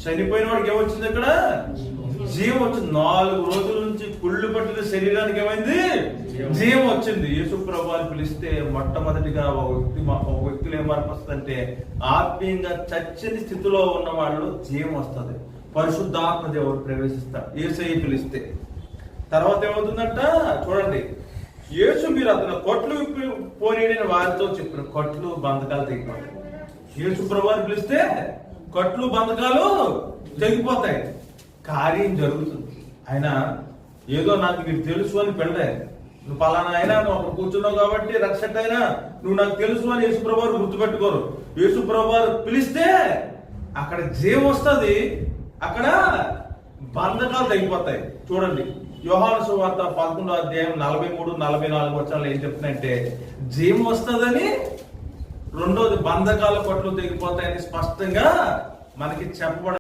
చనిపోయిన వాడికి ఏమొచ్చింది? ఇక్కడ జీవం వచ్చింది. 4 రోజుల నుంచి కుళ్ళు పట్టిన శరీరానికి ఏమైంది? జీవం వచ్చింది. యేసు ప్రభువుని పిలిస్తే మొట్టమొదటిగా ఒక వ్యక్తులు ఏం మార్పు వస్తుందంటే, ఆత్మీయంగా చచ్చని స్థితిలో ఉన్న వాళ్ళు జీవం వస్తుంది. పరిశుద్ధాత్మ దేవుడు ప్రవేశిస్తాడు యేసయ్య పిలిస్తే. తర్వాత ఏమవుతుందంట చూడండి, యేసు మీరు అతను కొట్లు పోనీయని వారితో చెప్పిన కొట్లు బంధకాలు తెగిపోతాయి. యేసు ప్రభువుని పిలిస్తే కొట్లు బంధకాలు తెగిపోతాయి. కార్యం జరుగుతుంది. ఆయన ఏదో నాకు మీరు తెలుసు అని పెళ్ళే, నువ్వు పలానా అయినా నువ్వు అక్కడ కూర్చున్నావు కాబట్టి రక్షక అయినా నువ్వు నాకు తెలుసు అని యేసు ప్రభువారు గుర్తుపెట్టుకోరు. యేసు ప్రభువారు పిలిస్తే అక్కడ జీవం వస్తుంది, అక్కడ బంధకాలు తగ్గిపోతాయి. చూడండి యోహాను సువార్త 11వ అధ్యాయం 43-44 వచనాలు ఏం చెప్తున్నాయంటే, జీవం వస్తుందని, రెండోది బంధకాల కొట్లు తెగిపోతాయని స్పష్టంగా మనకి చెప్పబడ